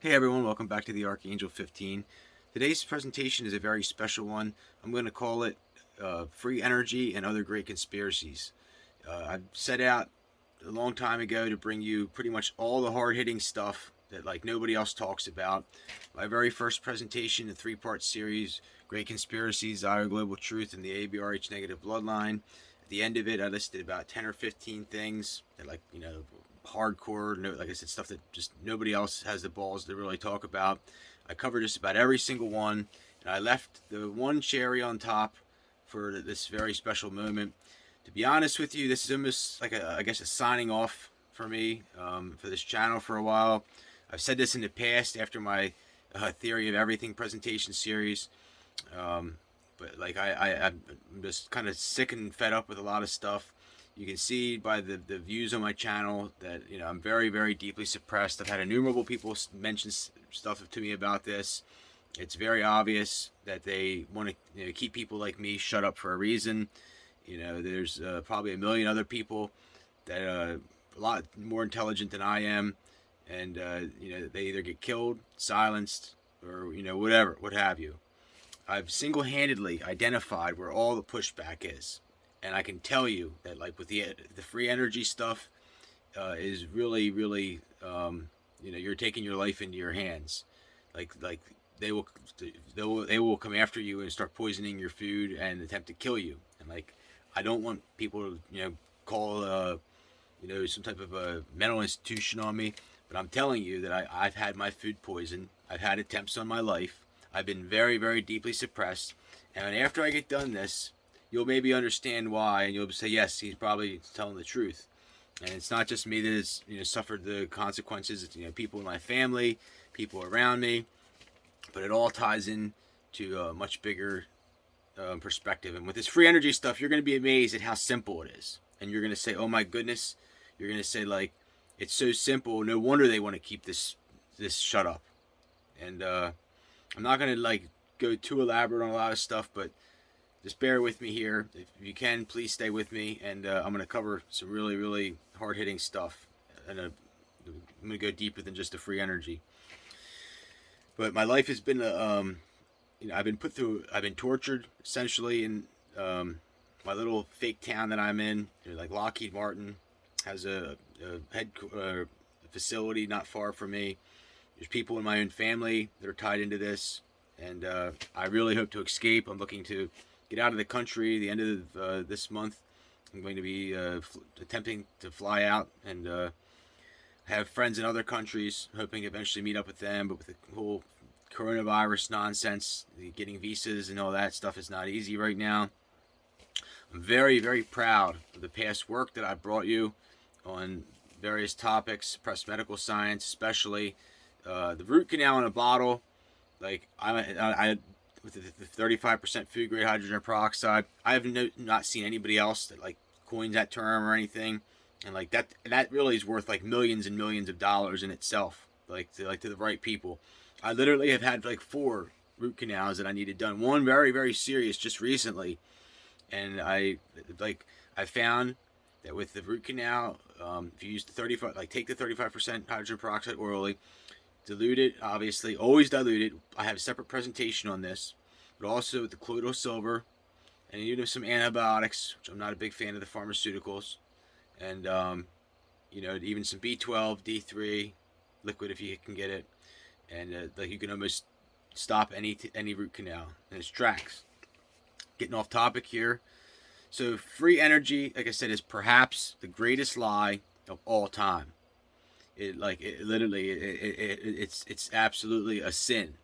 Hey everyone, welcome back to the Archangel 15. Today's presentation is a very special one. I'm going to call it Free Energy and Other Great Conspiracies. I set out a long time ago to bring you pretty much all the hard-hitting stuff that like nobody else talks about. My very first presentation, a three-part series, Great Conspiracies, Our Global Truth, and the ABRH Negative Bloodline. At the end of it, I listed about 10 or 15 things that hardcore, like I said, stuff that just nobody else has the balls to really talk about. I covered just about every single one, and I left the one cherry on top for this very special moment. To be honest with you, this is almost like I guess a signing off for me for this channel for a while. I've said this in the past after my Theory of Everything presentation series. But like I'm just kind of sick and fed up with a lot of stuff. You can see by the views on my channel that I'm very, very deeply suppressed. I've had innumerable people mention stuff to me about this. It's very obvious that they want to keep people like me shut up for a reason. There's probably a million other people that are a lot more intelligent than I am, and they either get killed, silenced, or whatever, what have you. I've single-handedly identified where all the pushback is, and I can tell you that like with the free energy stuff is really, really you're taking your life into your hands. Like they will they will come after you and start poisoning your food and attempt to kill you. And like I don't want people to call some type of a mental institution on me, but I'm telling you that I've had my food poisoned. I've had attempts on my life. I've been very, very deeply suppressed. And after I get done this, you'll maybe understand why, and you'll say, yes, he's probably telling the truth. And it's not just me that has suffered the consequences. It's people in my family, people around me, but it all ties in to a much bigger perspective. And with this free energy stuff, you're going to be amazed at how simple it is. And you're going to say, oh my goodness. You're going to say, like, it's so simple. No wonder they want to keep this shut up. And I'm not going to like go too elaborate on a lot of stuff, but just bear with me here. If you can, please stay with me, and I'm going to cover some really, really hard-hitting stuff. And I'm going to go deeper than just the free energy. But my life has been, I've been tortured essentially in my little fake town that I'm in. Like Lockheed Martin has a facility not far from me. There's people in my own family that are tied into this, and I really hope to escape. I'm looking to get out of the country the end of this month. I'm going to be attempting to fly out and have friends in other countries, hoping to eventually meet up with them. But with the whole coronavirus nonsense, getting visas and all that stuff is not easy right now. I'm very, very proud of the past work that I brought you on various topics, suppressed medical science, especially the root canal in a bottle. Like I with the 35% food grade hydrogen peroxide, I have not seen anybody else that like coins that term or anything, and like that really is worth like millions and millions of dollars in itself. Like to the right people, I literally have had like 4 root canals that I needed done. One very, very serious just recently, and I found that with the root canal, if you use the 35, like take the 35% hydrogen peroxide orally, dilute it, obviously, always dilute it. I have a separate presentation on this, but also the colloidal silver, and even some antibiotics, which I'm not a big fan of the pharmaceuticals, and even some B12, D3, liquid if you can get it, and like you can almost stop any root canal in its tracks. Getting off topic here. So free energy, like I said, is perhaps the greatest lie of all time. It's absolutely a sin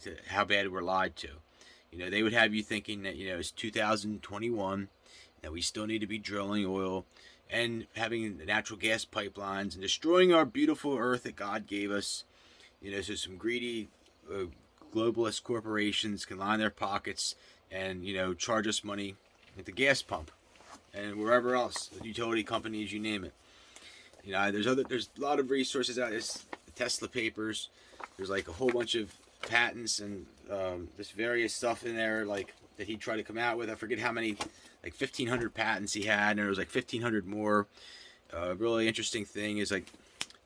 to how bad we're lied to. They would have you thinking that it's 2021, that we still need to be drilling oil and having natural gas pipelines and destroying our beautiful earth that God gave us. So some greedy globalist corporations can line their pockets and charge us money at the gas pump and wherever else, the utility companies, you name it. There's a lot of resources out there. The Tesla papers. There's like a whole bunch of patents and this various stuff in there, like that he tried to come out with. I forget how many, like 1,500 patents he had, and there was like 1,500 more. Really interesting thing is like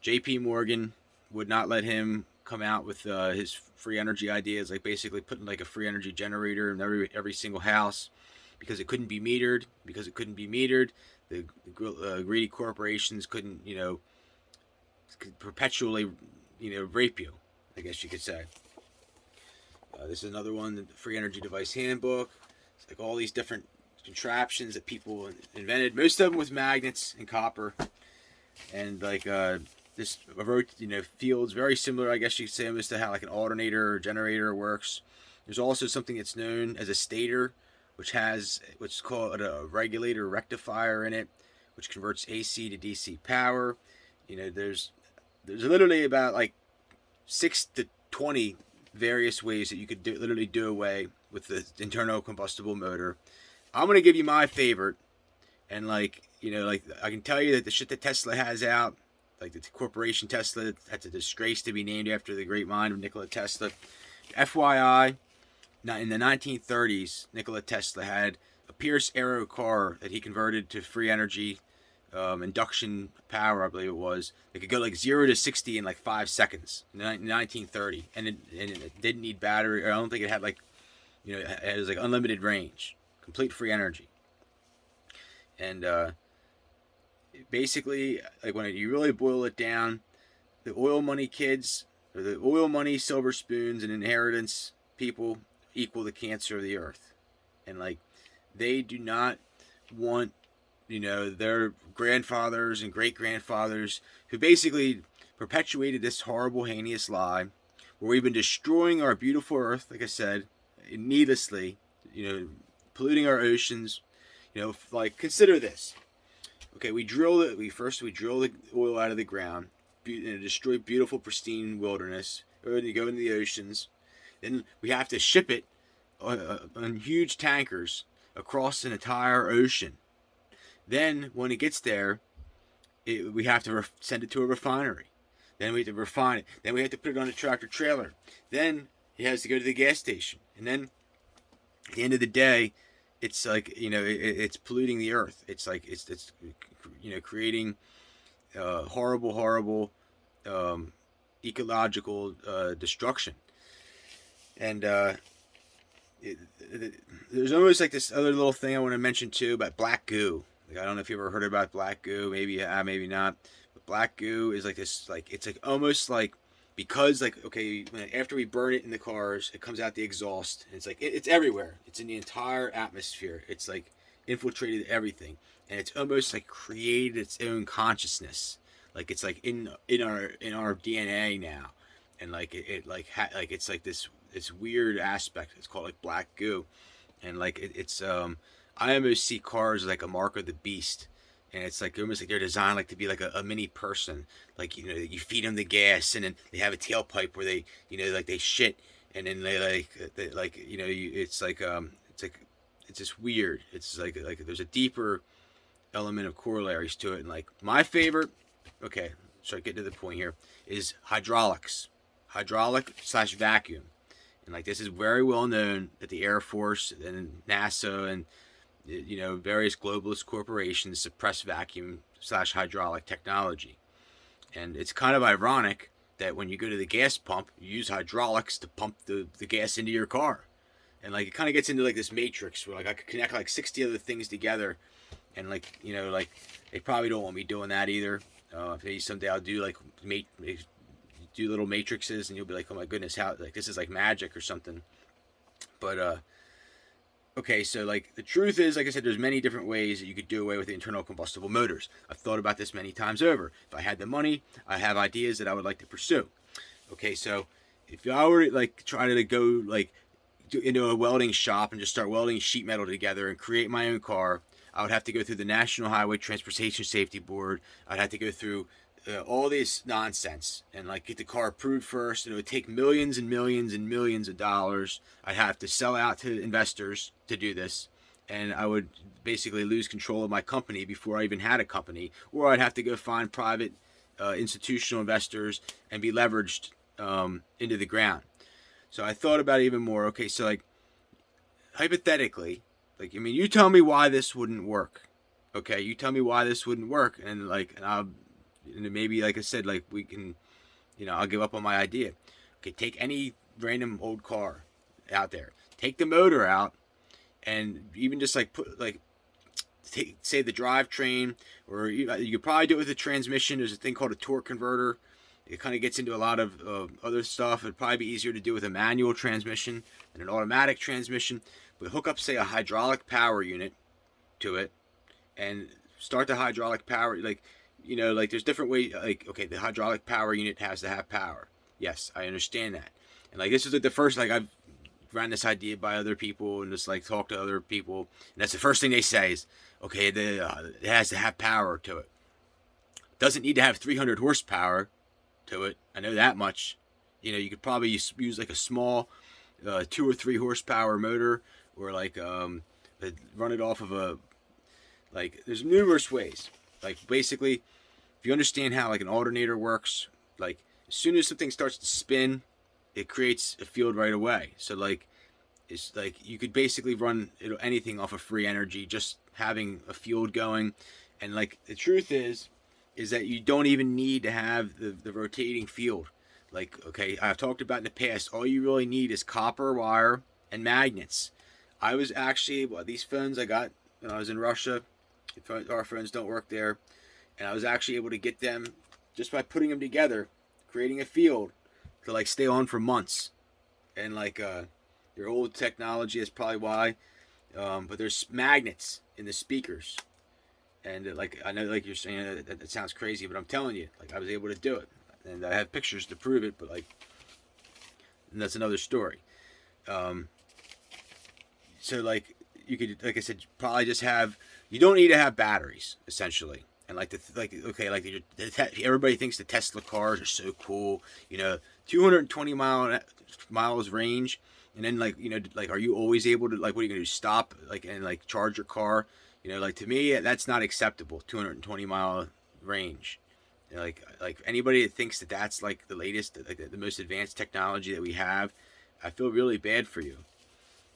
J.P. Morgan would not let him come out with his free energy ideas, like basically putting like a free energy generator in every single house, because it couldn't be metered. Because it couldn't be metered, the greedy corporations couldn't, could perpetually, rape you, I guess you could say. This is another one, the Free Energy Device Handbook. It's like all these different contraptions that people invented, most of them with magnets and copper, and like this wrote, fields very similar, I guess you could say, almost to how like an alternator or generator works. There's also something that's known as a stator, which has what's called a regulator rectifier in it, which converts AC to DC power. There's literally about like 6 to 20 various ways that you could literally do away with the internal combustible motor. I'm gonna give you my favorite, and like I can tell you that the shit that Tesla has out, like the corporation Tesla, that's a disgrace to be named after the great mind of Nikola Tesla. FYI, in the 1930s, Nikola Tesla had a Pierce Aero car that he converted to free energy induction power, I believe it was. It could go like 0 to 60 in like 5 seconds in 1930, and it didn't need battery. I don't think it had like, it was like unlimited range, complete free energy. And basically, like when you really boil it down, the oil money kids, or the oil money silver spoons and inheritance people, equal the cancer of the earth. And like, they do not want, their grandfathers and great grandfathers who basically perpetuated this horrible, heinous lie, where we've been destroying our beautiful earth, like I said, needlessly, polluting our oceans. Like, consider this. Okay, we drill it. We drill the oil out of the ground, and destroy beautiful, pristine wilderness. Or you go into the oceans. Then we have to ship it on huge tankers across an entire ocean. Then when it gets there, we have to send it to a refinery. Then we have to refine it. Then we have to put it on a tractor trailer. Then it has to go to the gas station. And then at the end of the day, it's like, it's polluting the earth. It's like it's creating horrible ecological destruction. And there's almost like this other little thing I want to mention too about black goo. Like, I don't know if you ever heard about black goo. Maybe maybe not. But black goo is like this, like, it's like almost like, because like, okay, after we burn it in the cars, it comes out the exhaust, and it's like it's everywhere. It's in the entire atmosphere. It's like infiltrated everything, and it's almost like created its own consciousness. Like, it's like in our DNA now, and like it's like this weird aspect. It's called like black goo, and like it's I almost see cars like a mark of the beast, and it's like almost like they're designed like to be like a mini person. Like, you feed them the gas, and then they have a tailpipe where they, like they shit, and then it's just weird. It's like there's a deeper element of corollaries to it. And like, my favorite, okay, so I get to the point here, is hydraulic / vacuum. And like, this is very well known that the Air Force and NASA and various globalist corporations suppress vacuum / hydraulic technology. And it's kind of ironic that when you go to the gas pump, you use hydraulics to pump the gas into your car. And like, it kind of gets into like this matrix where like I could connect like 60 other things together, and like, like, they probably don't want me doing that either. Maybe someday I'll do like do little matrices, and you'll be like, oh my goodness, how, like, this is like magic or something. But okay, so like, the truth is, like I said, there's many different ways that you could do away with the internal combustible motors. I've thought about this many times over. If I had the money, I have ideas that I would like to pursue. Okay, so if I were to like try to go like into a welding shop and just start welding sheet metal together and create my own car, I would have to go through the National Highway Transportation Safety Board. I'd have to go through all this nonsense and like get the car approved first, and it would take millions and millions and millions of dollars. I'd have to sell out to investors to do this, and I would basically lose control of my company before I even had a company, or I'd have to go find private institutional investors and be leveraged into the ground. So I thought about it even more. Okay, so like, hypothetically, like, I mean, you tell me why this wouldn't work. Okay, you tell me why this wouldn't work, and like, and maybe, like I said, like, we can, I'll give up on my idea. Okay, take any random old car out there, take the motor out, and even just like put like say the drivetrain, or you could probably do it with a transmission. There's a thing called a torque converter. It kind of gets into a lot of other stuff. It'd probably be easier to do with a manual transmission than an automatic transmission. But hook up, say, a hydraulic power unit to it, and start the hydraulic power. Like, like there's different ways. Like, okay, the hydraulic power unit has to have power. Yes, I understand that. And like this is like the first, like I've ran this idea by other people and just like talk to other people, and that's the first thing they say is, okay, it has to have power to it. Doesn't need to have 300 horsepower to it. I know that much. You could probably use like a small 2 or 3 horsepower motor, or like run it off of a, like there's numerous ways. Like basically, if you understand how like an alternator works, like as soon as something starts to spin, it creates a field right away. So like it's like you could basically run anything off of free energy, just having a field going. And like the truth is that you don't even need to have the rotating field. Like, okay, I've talked about in the past, all you really need is copper wire and magnets. I was actually, these phones I got when I was in Russia, our phones don't work there, and I was actually able to get them just by putting them together, creating a field to like stay on for months. And like their old technology is probably why, but there's magnets in the speakers. And like I know, like you're saying, that sounds crazy, but I'm telling you, like I was able to do it, and I have pictures to prove it. But like, and that's another story. So like you could, like I said, probably just have. You don't need to have batteries, essentially. And like everybody thinks the Tesla cars are so cool. 220 miles range, and then like are you always able to, like, what are you gonna do? Stop like and like charge your car? Like to me, that's not acceptable. 220-mile range. Like anybody that thinks that that's like the latest, like the most advanced technology that we have, I feel really bad for you.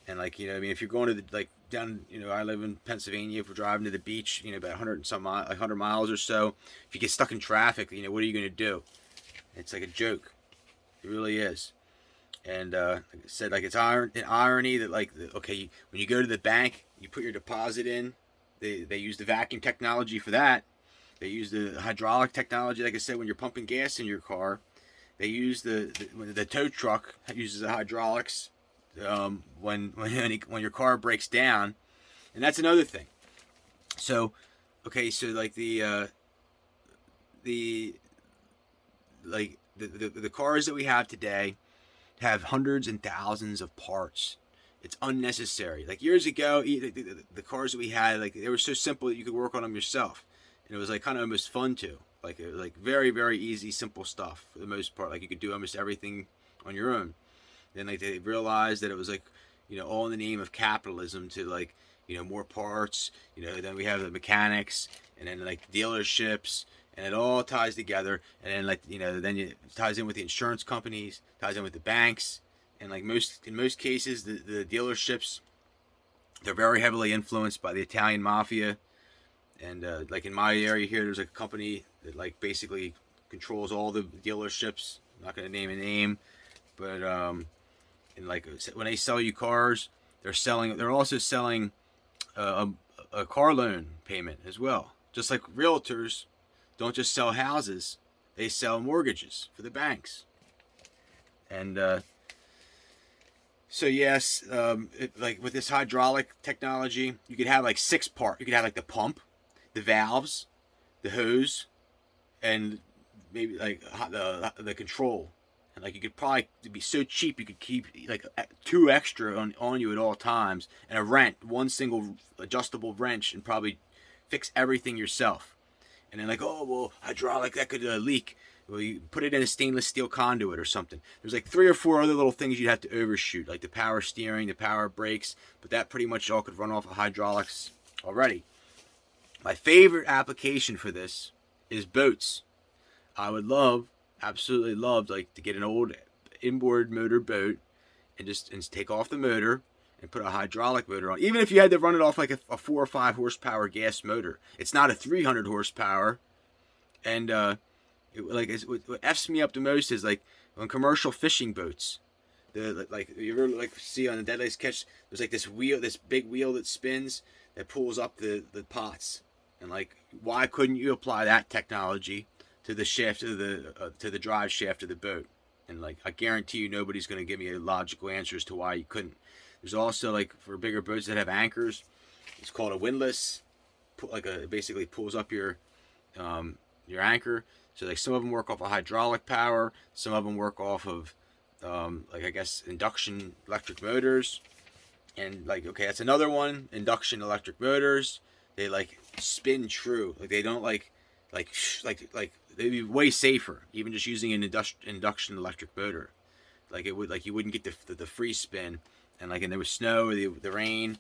And like I mean, if you're going to the like down, I live in Pennsylvania. If we're driving to the beach, about 100 and some miles, like 100 miles or so, if you get stuck in traffic, what are you going to do? It's like a joke. It really is. And like I said, like it's an irony that like okay, when you go to the bank, you put your deposit in. They use the vacuum technology for that. They use the hydraulic technology, like I said, when you're pumping gas in your car. They use the tow truck uses the hydraulics when your car breaks down, and that's another thing. So, okay, so like the cars that we have today have hundreds and thousands of parts. It's unnecessary. Like years ago, the cars that we had, like they were so simple that you could work on them yourself, and it was like kind of almost fun too. Like very, very easy, simple stuff for the most part. Like you could do almost everything on your own. Then like they realized that it was like, all in the name of capitalism to like, more parts. Then we have the mechanics, and then like dealerships, and it all ties together. And then like then it ties in with the insurance companies, ties in with the banks. And like in most cases, the dealerships, they're very heavily influenced by the Italian mafia. And like in my area here, there's a company that like basically controls all the dealerships. I'm not going to name a name, but and like when they sell you cars, they're also selling a car loan payment as well. Just like realtors don't just sell houses, they sell mortgages for the banks. And so yes, like with this hydraulic technology, you could have like 6 parts. You could have like the pump, the valves, the hose, and maybe like the control. And like you could probably, to be so cheap, you could keep like 2 extra on you at all times, and one single adjustable wrench, and probably fix everything yourself. And then like, oh well, hydraulic, that could leak. Well, you put it in a stainless steel conduit or something. There's like 3 or 4 other little things you'd have to overshoot, like the power steering, the power brakes, but that pretty much all could run off of hydraulics already. My favorite application for this is boats. I would absolutely love, like to get an old inboard motor boat and just take off the motor and put a hydraulic motor on. Even if you had to run it off like a 4 or 5 horsepower gas motor, it's not a 300 horsepower. And what F's me up the most is like On commercial fishing boats, like you ever like see on the Deadliest Catch, there's like this wheel, this big wheel that spins that pulls up the pots, and like why couldn't you apply that technology to the shaft of the drive shaft of the boat? And like I guarantee you, nobody's going to give me a logical answer as to why you couldn't. There's also like for bigger boats that have anchors, it's called a windlass. Like it basically pulls up your anchor. So like some of them work off of hydraulic power, some of them work off of like I guess induction electric motors, and like okay, that's another one. Induction electric motors, they like spin true. Like they don't like they'd be way safer even just using an induction electric motor. Like it would like you wouldn't get the free spin, and like and there was snow or the rain.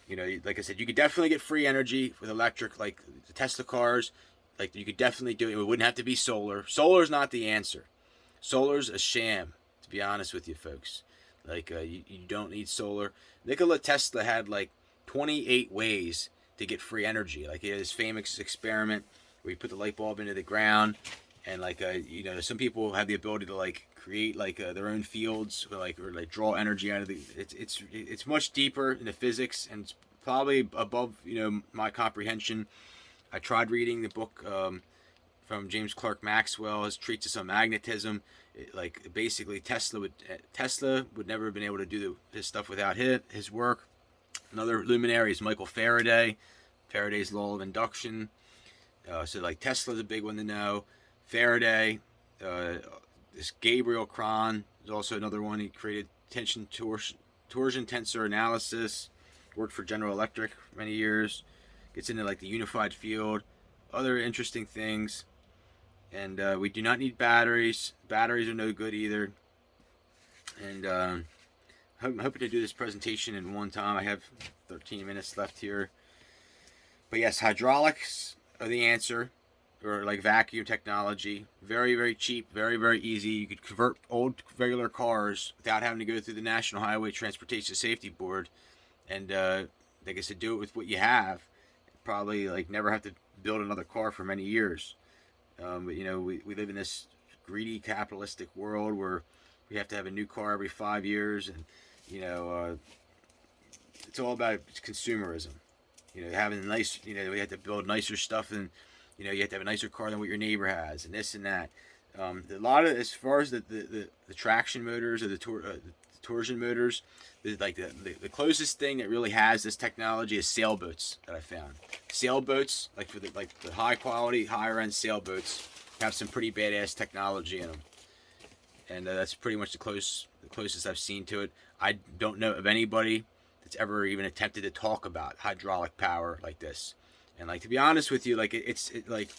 You know, like I said, you could definitely get free energy with electric, like the Tesla cars. Like you could definitely do it. It wouldn't have to be solar. Solar's not the answer. Solar's a sham, to be honest with you folks. Like you don't need solar. Nikola Tesla had like 28 ways to get free energy. Like he had his famous experiment where he put the light bulb into the ground, and like you know, some people have the ability to like create like their own fields or like draw energy out of the. It's much deeper in the physics, and it's probably above my comprehension. I tried reading the book from James Clerk Maxwell, his treatise on magnetism. Like basically Tesla would never have been able to do his stuff without his work. Another luminary is Michael Faraday, Faraday's law of induction. So like Tesla's a big one to know. Faraday, this Gabriel Cron is also another one. He created torsion tensor analysis. Worked for General Electric for many years. Gets into like the unified field, other interesting things. And we do not need batteries. Batteries are no good either. And I'm hoping to do this presentation in one time. I have 13 minutes left here. But yes, hydraulics are the answer, or like vacuum technology. Very, very cheap, very, very easy. You could convert old regular cars without having to go through the National Highway Transportation Safety Board. And like I said, do it with what you have. Probably like never have to build another car for many years. But you know, we live in this greedy capitalistic world where we have to have a new car every 5 years, and you know, it's all about consumerism. You know, having nice, you know, we have to build nicer stuff, and you know, you have to have a nicer car than what your neighbor has, and this and that. A lot of, as far as the traction motors or the torsion motors, the closest thing that really has this technology is sailboats that I found. Sailboats, like for the high quality, higher end sailboats, have some pretty badass technology in them, and that's pretty much the closest I've seen to it. I don't know of anybody that's ever even attempted to talk about hydraulic power like this. And like to be honest with you, like it's like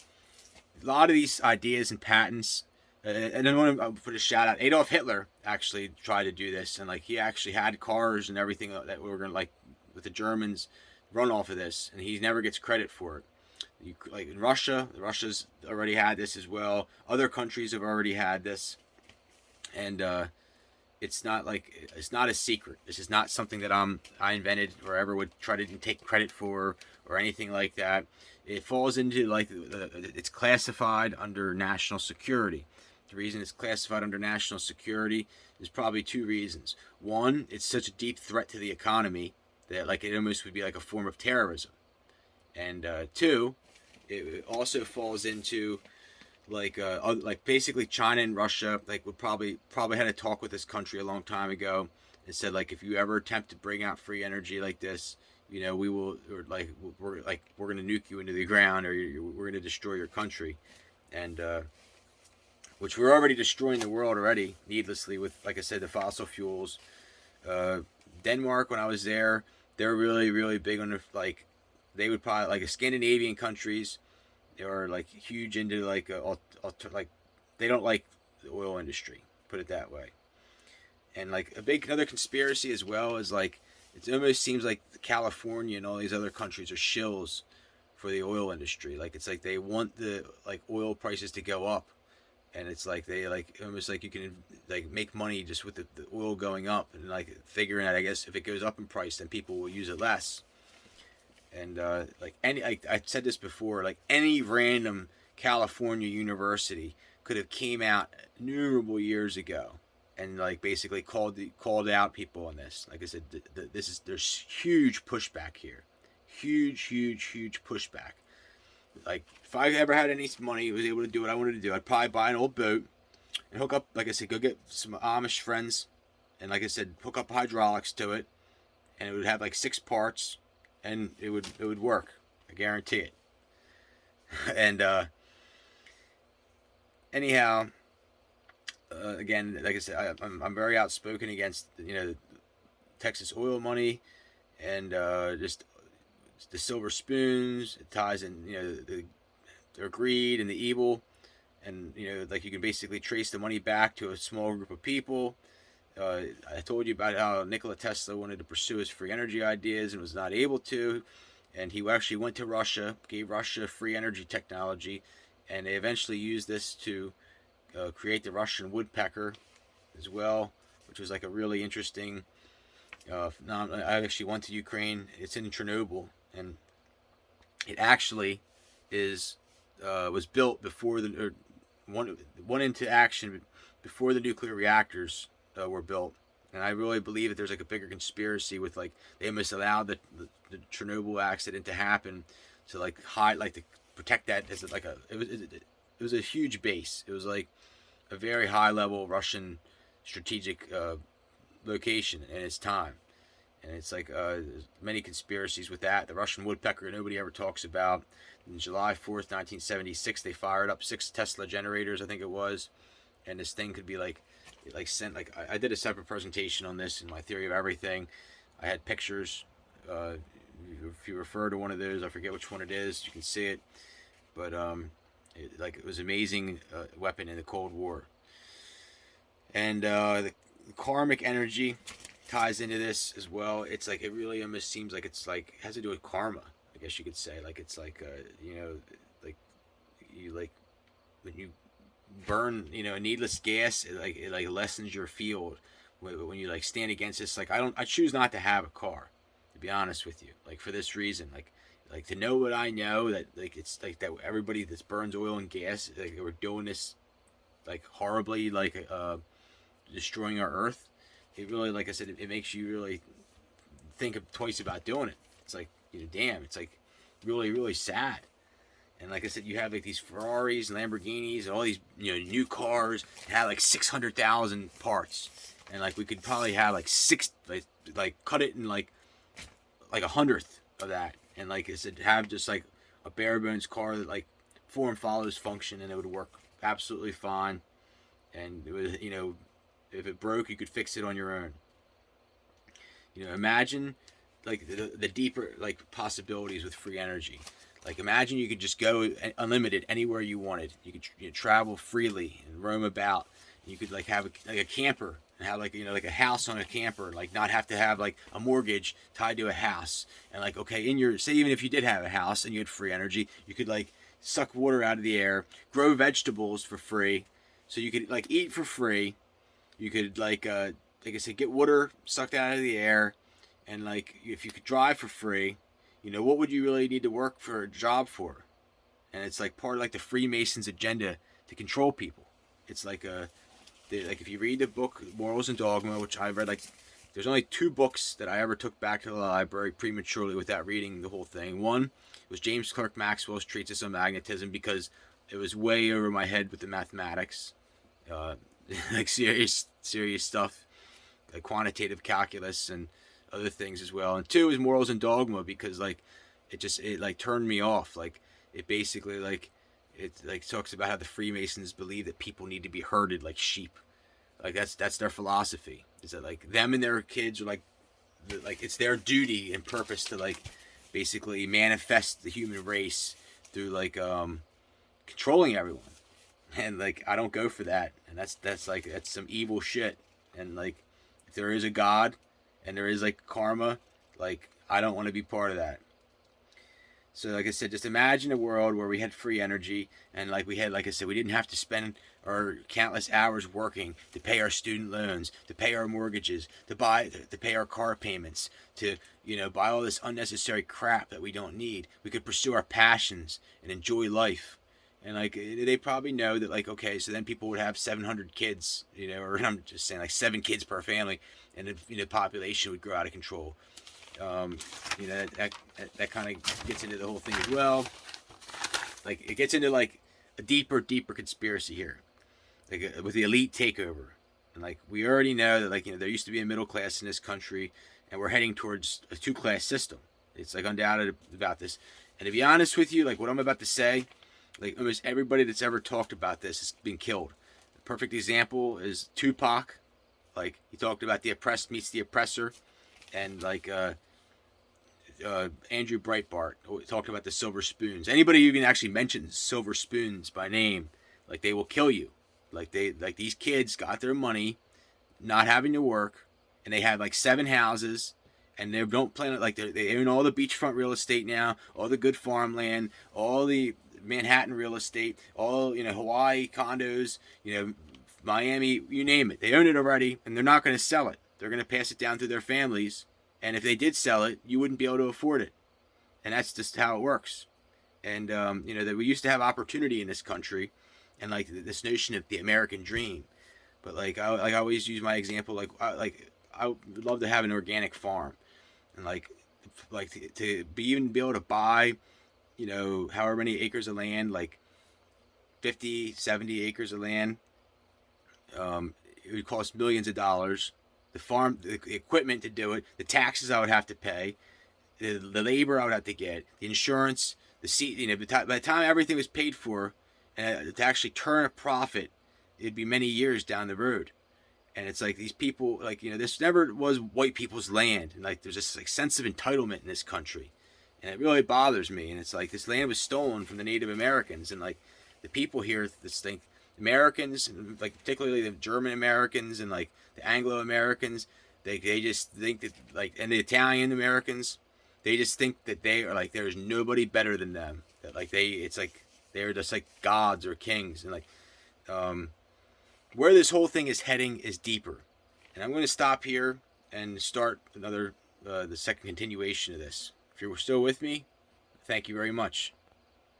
a lot of these ideas and patents. And then I want to put a shout out. Adolf Hitler actually tried to do this, and like he actually had cars and everything that we were gonna like with the Germans run off of this, and he never gets credit for it. Like in Russia's already had this as well. Other countries have already had this, and it's not a secret. This is not something that I invented or ever would try to take credit for or anything like that. It falls into like it's classified under national security. The reason it's classified under national security is probably two reasons. One, it's such a deep threat to the economy that like it almost would be like a form of terrorism. And two, it also falls into like basically China and Russia like would probably had a talk with this country a long time ago and said like if you ever attempt to bring out free energy like this, you know, we will, or like we're going to nuke you into the ground, or we're going to destroy your country. And which we're already destroying the world already needlessly with, like I said, the fossil fuels. Denmark, when I was there, they're really, really big on like, they would probably like the Scandinavian countries. They are like huge into like like they don't like the oil industry, put it that way. And like another conspiracy as well is like it almost seems like California and all these other countries are shills for the oil industry. Like it's like they want the like oil prices to go up, and it's like they like almost like you can like make money just with the oil going up, and like figuring out I guess if it goes up in price then people will use it less. And like I said this before, like any random California university could have came out innumerable years ago and like basically called out people on this. Like I said, there's huge pushback here, huge pushback. Like if I ever had any money, was able to do what I wanted to do, I'd probably buy an old boat and hook up. Like I said, go get some Amish friends, and like I said, hook up hydraulics to it, and it would have like 6 parts, and it would work. I guarantee it. And anyhow, again, like I said, I'm very outspoken against Texas oil money and just the silver spoons. It ties in their greed and the evil, and like you can basically trace the money back to a small group of people. I told you about how Nikola Tesla wanted to pursue his free energy ideas and was not able to, and he actually went to Russia, gave Russia free energy technology, and they eventually used this to create the Russian woodpecker as well, which was like a really interesting. I actually went to Ukraine. It's in Chernobyl, and it actually was built before went into action before the nuclear reactors were built. And I really believe that there's like a bigger conspiracy with like they must allow the Chernobyl accident to happen to like hide, like to protect that as like it was a huge base. It was like a very high level Russian strategic location in its time. And it's like many conspiracies with that. The Russian woodpecker nobody ever talks about. On July 4th, 1976, they fired up 6 Tesla generators, I think it was. And this thing could be like sent, like I did a separate presentation on this in my theory of everything. I had pictures. If you refer to one of those, I forget which one it is, you can see it. But it was an amazing weapon in the Cold War. And the karmic energy ties into this as well. It's like it really almost seems like it's like it has to do with karma, I guess you could say. Like it's like like you like when you burn a needless gas, it like lessens your field when you like stand against this. Like I choose not to have a car, to be honest with you, like for this reason. Like to know what I know, that like it's like that everybody that burns oil and gas, like we're doing this like horribly, like destroying our earth. It really, like I said, it makes you really think twice about doing it. It's like, damn, it's like really sad. And like I said, you have like these Ferraris and Lamborghinis and all these new cars that have like 600,000 parts, and like we could probably have like like cut it in like a 100th of that, and like I said, have just like a bare bones car that like form follows function, and it would work absolutely fine. And it was if it broke, you could fix it on your own. Imagine like the deeper like possibilities with free energy. Like imagine you could just go unlimited anywhere you wanted. You could travel freely and roam about. You could like have a camper and have like like a house on a camper, and like not have to have like a mortgage tied to a house. And like okay, in your say even if you did have a house and you had free energy, you could like suck water out of the air, grow vegetables for free, so you could like eat for free. You could like I said, get water sucked out of the air, and like if you could drive for free, what would you really need to work for a job for? And it's like part of like the Freemasons' agenda to control people. It's like like if you read the book Morals and Dogma, which I read, like there's only 2 books that I ever took back to the library prematurely without reading the whole thing. One was James Clerk Maxwell's Treatise on Magnetism, because it was way over my head with the mathematics. Like serious stuff, like quantitative calculus and other things as well. And 2 is Morals and Dogma, because like it like turned me off. Like it basically like it like talks about how the Freemasons believe that people need to be herded like sheep. Like that's their philosophy, is that like them and their kids are like it's their duty and purpose to like basically manifest the human race through like controlling everyone. And like I don't go for that, and that's some evil shit. And like if there is a God and there is like karma, like I don't want to be part of that. So like I said, just imagine a world where we had free energy, and like we had, like I said, we didn't have to spend our countless hours working to pay our student loans, to pay our mortgages, to pay our car payments, to buy all this unnecessary crap that we don't need. We could pursue our passions and enjoy life. And like they probably know that, like, okay, so then people would have 700 kids, or I'm just saying like 7 kids per family, and the population would grow out of control. Um, that kind of gets into the whole thing as well. Like it gets into like a deeper conspiracy here, like with the elite takeover. And like we already know that, like, there used to be a middle class in this country, and we're heading towards a two-class system. It's like undoubted about this. And to be honest with you, like what I'm about to say, like almost everybody that's ever talked about this has been killed. The perfect example is Tupac. Like he talked about the oppressed meets the oppressor, and like Andrew Breitbart talked about the silver spoons. Anybody who even actually mentions silver spoons by name, like they will kill you. Like these kids got their money, not having to work, and they have like 7 houses, and they don't plan it, like they own all the beachfront real estate now, all the good farmland, all the Manhattan real estate, all Hawaii condos, Miami, you name it. They own it already, and they're not going to sell it. They're going to pass it down to their families, and if they did sell it, you wouldn't be able to afford it, and that's just how it works. And that we used to have opportunity in this country, and like this notion of the American dream. But like I always use my example, I would love to have an organic farm, and like to even be able to buy, however many acres of land, like 50, 70 acres of land. It would cost millions of dollars. The farm, the equipment to do it, the taxes I would have to pay, the labor I would have to get, the insurance, the seat. By the time everything was paid for, and to actually turn a profit, it'd be many years down the road. And it's like these people, like, this never was white people's land, and like there's this like sense of entitlement in this country, and it really bothers me. And it's like this land was stolen from the Native Americans, and like the people here just think Americans, like particularly the German Americans and like the Anglo Americans, they just think that, like, and the Italian Americans, they just think that they are like there's nobody better than them. That like it's like they're just like gods or kings, and like where this whole thing is heading is deeper. And I'm going to stop here and start another the second continuation of this. If you're still with me, thank you very much.